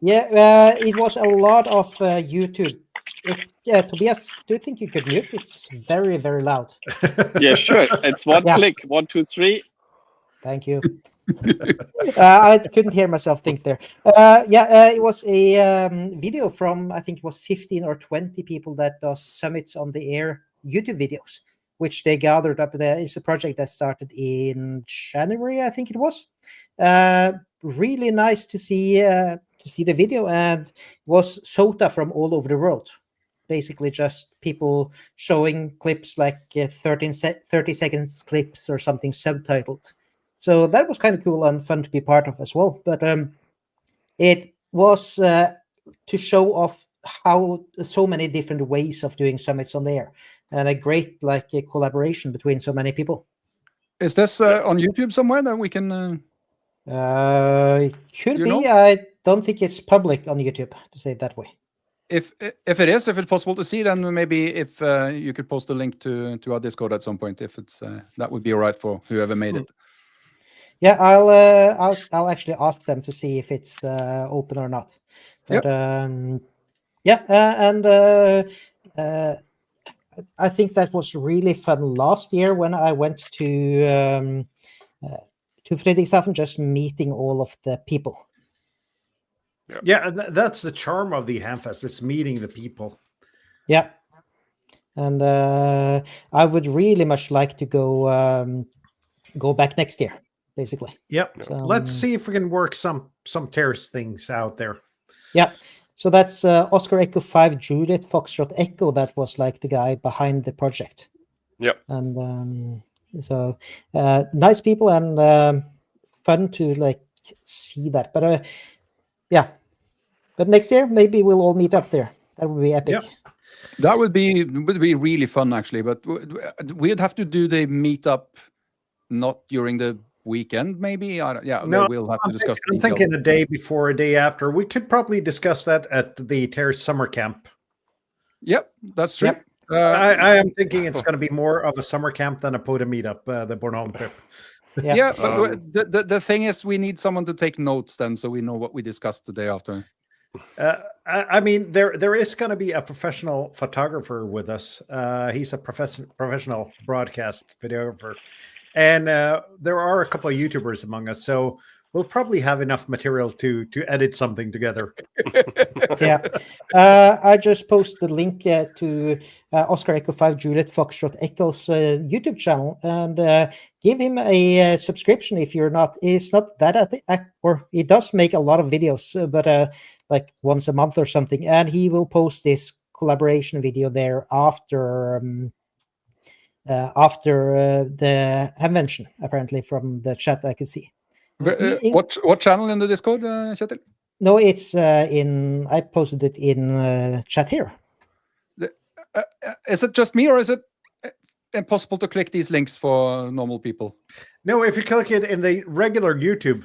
Yeah, it was a lot of YouTube. Tobias, do you think you could mute? It's very, very loud. Yeah, sure. It's one click. 1, 2, 3. Thank you. I couldn't hear myself think there. It was a video from, I think it was 15 or 20 people that does Summits on the Air YouTube videos, which they gathered up there. It's a project that started in January, I think it was. Really nice to see the video, and it was SOTA from all over the world. Basically just people showing clips like 30 seconds clips or something subtitled. So that was kind of cool and fun to be part of as well. But it was to show off how so many different ways of doing summits on the air, and a great a collaboration between so many people. Is this on YouTube somewhere that we can? It could be. I don't think it's public on YouTube, to say it that way. If it's possible to see, then maybe if you could post a link to our Discord at some point, if it's that would be all right for whoever made it. Yeah, I'll actually ask them to see if it's open or not. But I think that was really fun last year when I went to Friedrichshafen, just meeting all of the people. Yeah, that's the charm of the Hamfest. It's meeting the people. Yeah, and I would really much like to go back next year. Basically. Yep. So, let's see if we can work some TEHRS things out there. Yeah. So that's Oscar Echo 5 Juliet Foxtrot Echo. That was like the guy behind the project. Yep. And so nice people and fun to see that. But but next year maybe we'll all meet up there. That would be epic. Yep. That would be really fun actually. But we'd have to do the meetup not during the weekend, maybe. We'll have to discuss. I'm thinking a day before, a day after. We could probably discuss that at the TEHRS summer camp. Yep, that's true. Yep. I am thinking it's going to be more of a summer camp than a POTA meetup, the Bornholm trip. But the thing is, we need someone to take notes then, so we know what we discussed the day after. I mean, there is going to be a professional photographer with us. He's a professional broadcast videographer. And there are a couple of YouTubers among us, so we'll probably have enough material to edit something together. Yeah. I just posted a link to Oscar Echo 5 Juliet Foxtrot Echo's YouTube channel, and give him a subscription if you're not. It's not that, or he does make a lot of videos, but like once a month or something, and he will post this collaboration video there after the convention, apparently, from the chat I could see. What channel in the Discord, Kjetil? No, it's I posted it in chat here. Is it just me, or is it impossible to click these links for normal people? No, if you click it in the regular YouTube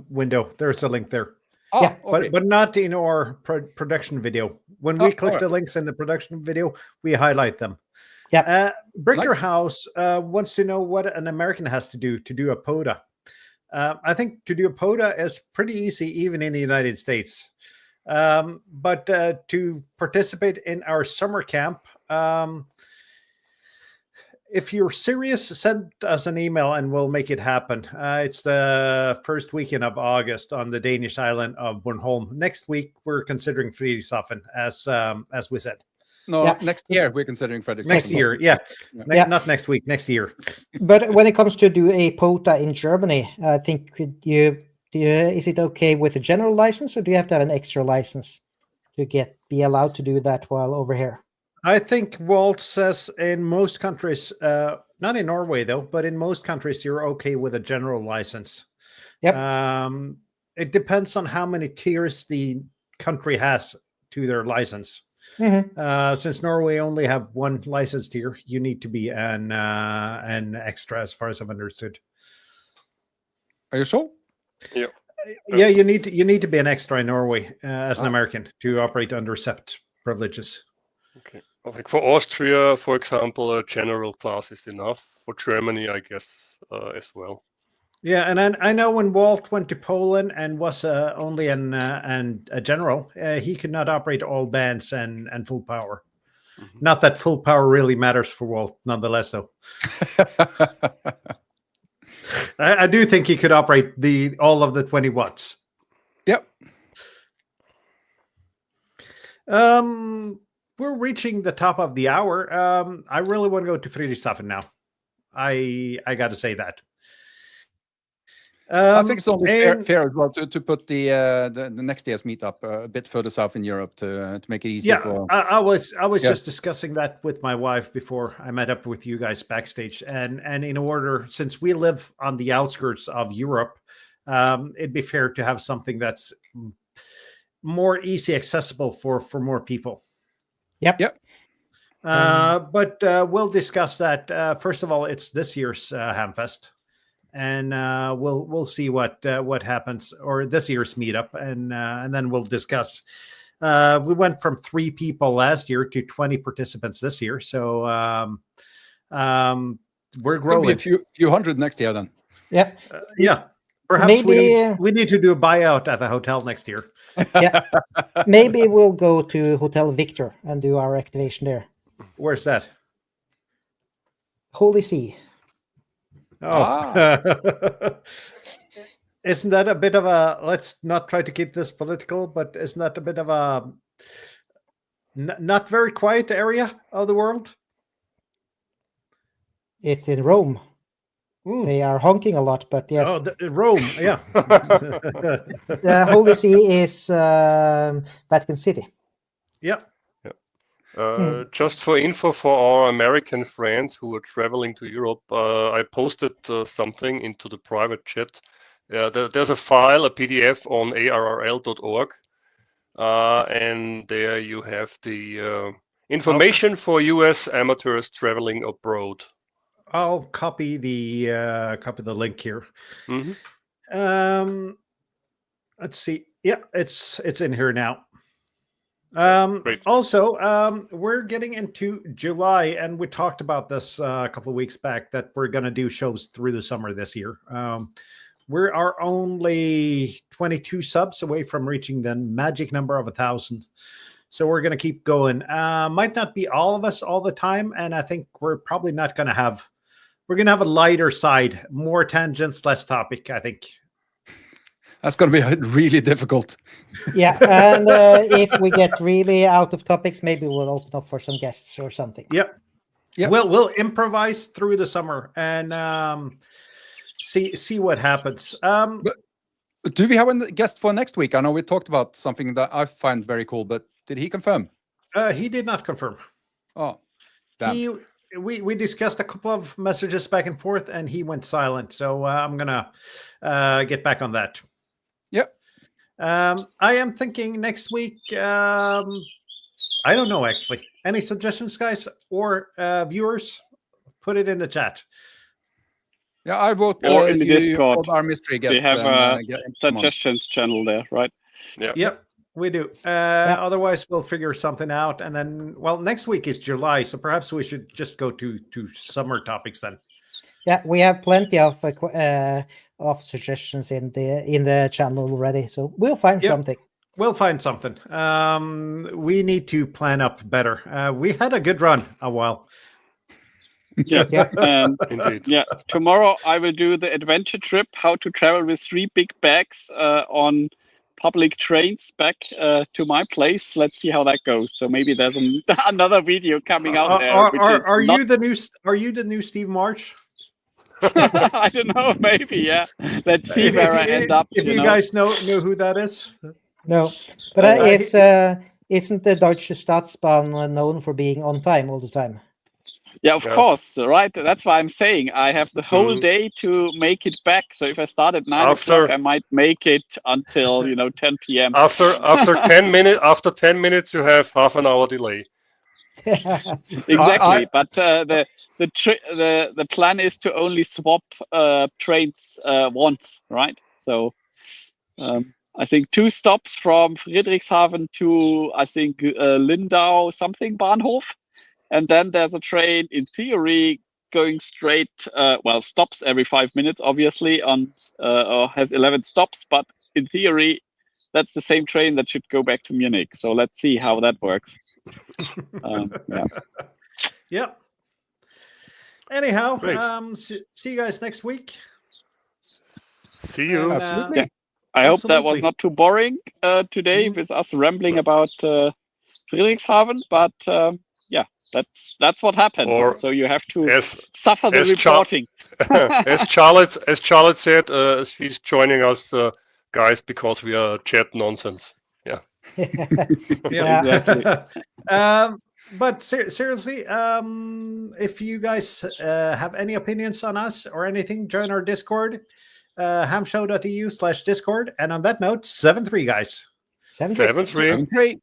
window, there's a link there. Oh, Yeah, okay. But not in our production video. When we click the links in the production video, we highlight them. Yeah. Bricker Nice. House wants to know what an American has to do a POTA. I think to do a POTA is pretty easy, even in the United States. But to participate in our summer camp, if you're serious, send us an email and we'll make it happen. It's the first weekend of August on the Danish island of Bornholm. Next week, we're considering Friedrichshafen, as we said. No, Yeah. next year we're considering Fredrichshafen. Next year, yeah. Yeah. Not next week, next year. But when it comes to do a POTA in Germany, I think is it okay with a general license, or do you have to have an extra license to be allowed to do that while over here? I think Walt says in most countries, not in Norway though, but in most countries, you're okay with a general license. Yep. It depends on how many tiers the country has to their license. Mm-hmm. Since Norway only have one license tier, you need to be an extra, as far as I've understood. Are you sure? Yeah. Yeah, you need to be an extra in Norway as an American to operate under SEPT privileges. Okay. I think for Austria, for example, a general class is enough. For Germany, I guess, as well. Yeah, and then I know when Walt went to Poland and was only a general, he could not operate all bands and full power. Mm-hmm. Not that full power really matters for Walt, nonetheless, though. I do think he could operate all of the 20 watts. Yep. We're reaching the top of the hour. I really want to go to Friedrichshafen now. I got to say that. I think it's only fair as well to put the next year's meetup a bit further south in Europe to make it easier. Yeah, I was just discussing that with my wife before I met up with you guys backstage, and in order, since we live on the outskirts of Europe, it'd be fair to have something that's more easy accessible for more people. Yep. But we'll discuss that. First of all, it's this year's Hamfest. And we'll see what happens, or this year's meetup, and then we'll discuss. We went from 3 people last year to 20 participants this year, so we're growing. It's gonna be a few hundred next year then. Yeah. Yeah. Perhaps we need to do a buyout at the hotel next year. Yeah. Maybe we'll go to Hotel Victor and do our activation there. Where's that? Holy See. Oh, isn't that a bit of a, let's not try to keep this political, but isn't that a bit of a not very quiet area of the world? It's in Rome. They are honking a lot, but yes. Oh, Rome, yeah. The Holy See is Vatican City. Yeah. Just for info for our American friends who are traveling to Europe, I posted something into the private chat. There's a file, a PDF on arrl.org, and there you have the information for US amateurs traveling abroad. I'll copy the link here. Mm-hmm. Let's see. Yeah, it's in here now. Great. Also, we're getting into July, and we talked about this a couple of weeks back that we're going to do shows through the summer this year. We are only 22 subs away from reaching the magic number of 1,000. So we're going to keep going. Might not be all of us all the time, and I think we're probably not going to have. We're going to have a lighter side, more tangents, less topic, I think. That's going to be really difficult. Yeah, and if we get really out of topics, maybe we'll open up for some guests or something. Yep. We'll improvise through the summer and see what happens. But do we have a guest for next week? I know we talked about something that I find very cool, but did he confirm? He did not confirm. Oh, damn. we discussed a couple of messages back and forth, and he went silent. So I'm gonna get back on that. Yep. I am thinking next week. I don't know actually. Any suggestions, guys, or viewers? Put it in the chat. Yeah, I vote Or in the Discord. our mystery guest. We have a get him on. suggestions channel there, right? Yeah. Yep, we do. Otherwise, we'll figure something out. And then, well, next week is July, so perhaps we should just go to summer topics then. Yeah, we have plenty of suggestions in the channel already, so we'll find something. We'll find something. We need to plan up better. We had a good run a while. Yeah. Indeed. Yeah. Tomorrow I will do the adventure trip, how to travel with 3 big bags on public trains back to my place. Let's see how that goes. So maybe there's another video coming out there. Are you the new Steve March? I don't know. Maybe, yeah. Let's see where I end up. If you guys know who that is. No, but it's isn't the Deutsche Staatsbahn known for being on time all the time? Yeah, of course, right? That's why I'm saying I have the whole day to make it back. So if I start at 9 o'clock, I might make it until 10 p.m. After 10 minutes, you have half an hour delay. Exactly, but the plan is to only swap trains once, right? So I think 2 stops from Friedrichshafen to I think Lindau something Bahnhof. And then there's a train, in theory, going straight, stops every 5 minutes, obviously, or has 11 stops. But in theory, that's the same train that should go back to Munich. So let's see how that works. Yep. Anyhow, see you guys next week. See you. Absolutely. I hope that was not too boring today with us rambling about Friedrichshafen, but that's what happened. So you have to suffer the reporting. As Charlotte said, she's joining us, guys, because we are chat nonsense. Yeah. Exactly. But seriously, if you guys have any opinions on us or anything, join our Discord, hamshow.eu/Discord. And on that note, 7-3, guys. 7-3. 7-3.